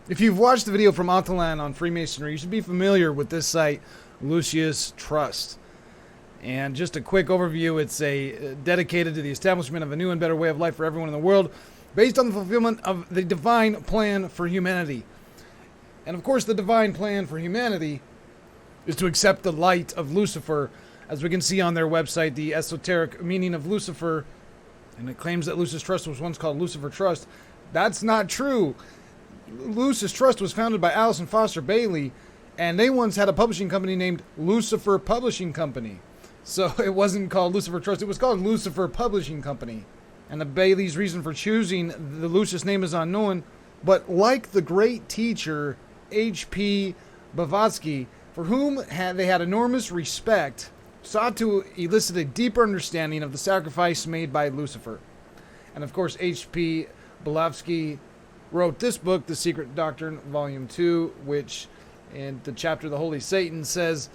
If you've watched the video from Atalan on Freemasonry, you should be familiar with this site, Lucis Trust. And just a quick overview, it's dedicated to the establishment of a new and better way of life for everyone in the world, based on the fulfillment of the divine plan for humanity. And of course, the divine plan for humanity is to accept the light of Lucifer, as we can see on their website, the esoteric meaning of Lucifer, and it claims that Lucis Trust was once called Lucifer Trust. That's not true. Lucis Trust was founded by Alice and Foster Bailey, and they once had a publishing company named Lucifer Publishing Company. So it wasn't called Lucifer Trust, it was called Lucifer Publishing Company. And the Bailey's reason for choosing the Lucis name is unknown, but like the great teacher H.P. Blavatsky, for whom they had enormous respect, sought to elicit a deeper understanding of the sacrifice made by Lucifer. And of course, H.P. Blavatsky wrote this book, The Secret Doctrine, Volume 2, which in the chapter The Holy Satan says,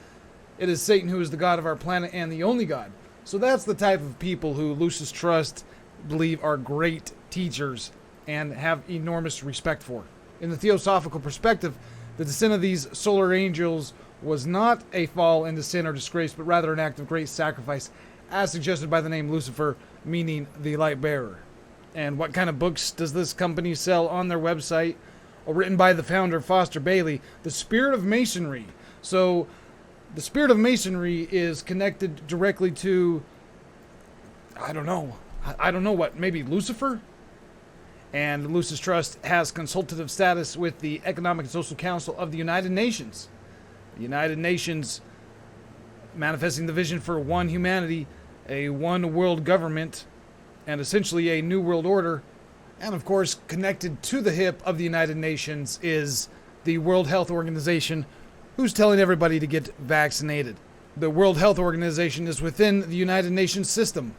it is Satan who is the God of our planet and the only God. So that's the type of people who Lucis Trust believe are great teachers and have enormous respect for. In the theosophical perspective, the descent of these solar angels was not a fall into sin or disgrace, but rather an act of great sacrifice, as suggested by the name Lucifer, meaning the light bearer. And what kind of books does this company sell on their website? Written by the founder, Foster Bailey, The Spirit of Masonry. So, the Spirit of Masonry is connected directly to, I don't know what, maybe Lucifer? And Lucis Trust has consultative status with the Economic and Social Council of the United Nations. The United Nations manifesting the vision for one humanity, a one world government, and essentially a new world order. And of course, connected to the hip of the United Nations is the World Health Organization, who's telling everybody to get vaccinated. The World Health Organization is within the United Nations system.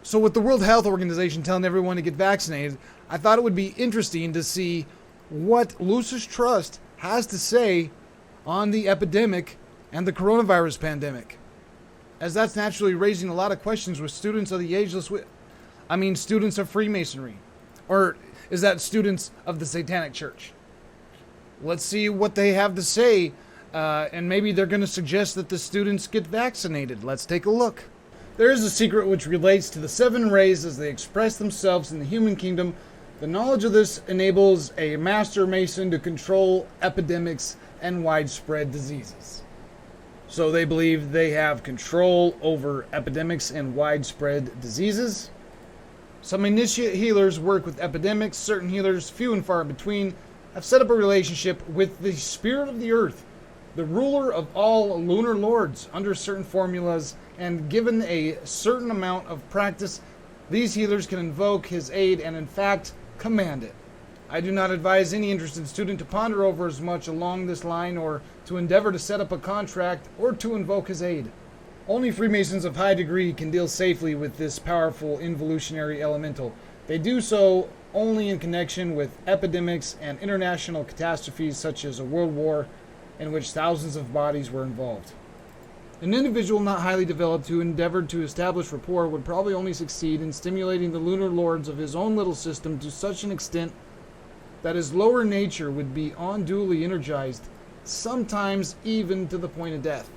So with the World Health Organization telling everyone to get vaccinated, I thought it would be interesting to see what Lucis Trust has to say on the epidemic and the coronavirus pandemic, as that's naturally raising a lot of questions with students of the ageless. Students of Freemasonry. Or is that students of the Satanic Church? Let's see what they have to say, and maybe they're going to suggest that the students get vaccinated. Let's take a look. There is a secret which relates to the 7 rays as they express themselves in the human kingdom. The knowledge of this enables a master mason to control epidemics and widespread diseases. So they believe they have control over epidemics and widespread diseases. Some initiate healers work with epidemics. Certain healers, few and far between, have set up a relationship with the spirit of the earth, the ruler of all lunar lords, under certain formulas, and given a certain amount of practice, these healers can invoke his aid and in fact command it. I do not advise any interested student to ponder over as much along this line, or to endeavor to set up a contract, or to invoke his aid. Only Freemasons of high degree can deal safely with this powerful involutionary elemental. They do so only in connection with epidemics and international catastrophes such as a world war in which thousands of bodies were involved. An individual not highly developed who endeavored to establish rapport would probably only succeed in stimulating the lunar lords of his own little system to such an extent that his lower nature would be unduly energized, sometimes even to the point of death.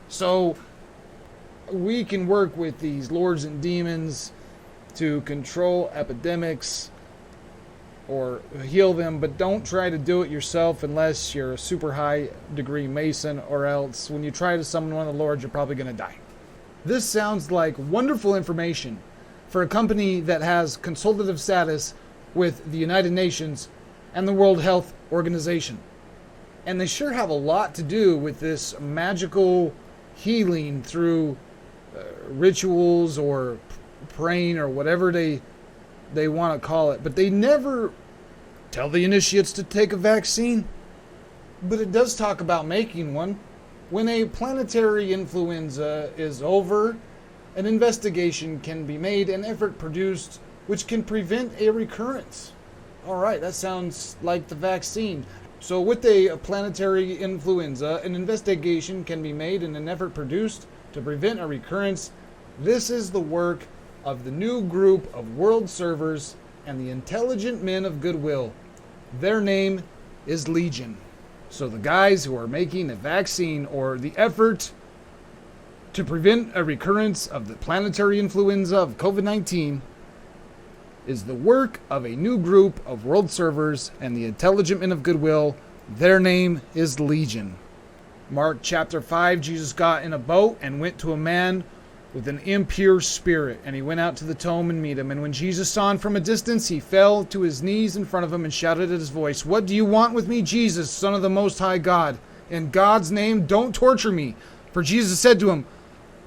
So, we can work with these lords and demons to control epidemics or heal them, but don't try to do it yourself unless you're a super high degree Mason, or else when you try to summon one of the lords, you're probably going to die. This sounds like wonderful information for a company that has consultative status with the United Nations and the World Health Organization. And they sure have a lot to do with this magical healing through rituals or praying or whatever they want to call it. But they never tell the initiates to take a vaccine. But it does talk about making one. When a planetary influenza is over, an investigation can be made, an effort produced which can prevent a recurrence. Alright, that sounds like the vaccine. So with a planetary influenza, an investigation can be made and an effort produced to prevent a recurrence. This is the work of the new group of world servers and the intelligent men of goodwill. Their name is legion. So the guys who are making a vaccine or the effort to prevent a recurrence of the planetary influenza of COVID-19 is the work of a new group of world servers and the intelligent men of goodwill. Their name is Legion. Mark chapter 5, Jesus got in a boat and went to a man with an impure spirit, and he went out to the tomb and meet him. And when Jesus saw him from a distance, he fell to his knees in front of him and shouted at his voice, "What do you want with me, Jesus, Son of the Most High God? In God's name, don't torture me." For Jesus said to him,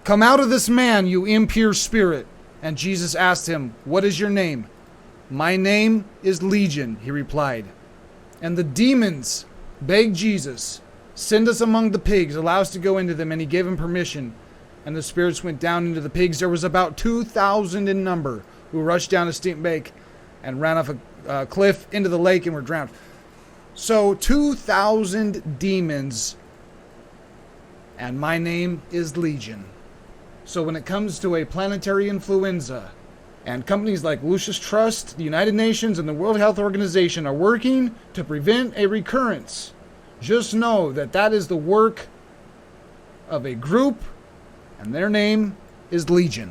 "Come out of this man, you impure spirit." And Jesus asked him, "What is your name?" "My name is Legion," he replied. And the demons begged Jesus, "Send us among the pigs, allow us to go into them." And he gave him permission. And the spirits went down into the pigs. There was about 2,000 in number who rushed down a steep bank and ran off a cliff into the lake and were drowned. So 2,000 demons, and my name is Legion. So when it comes to a planetary influenza, and companies like Lucis Trust, the United Nations, and the World Health Organization are working to prevent a recurrence, just know that that is the work of a group, and their name is Legion.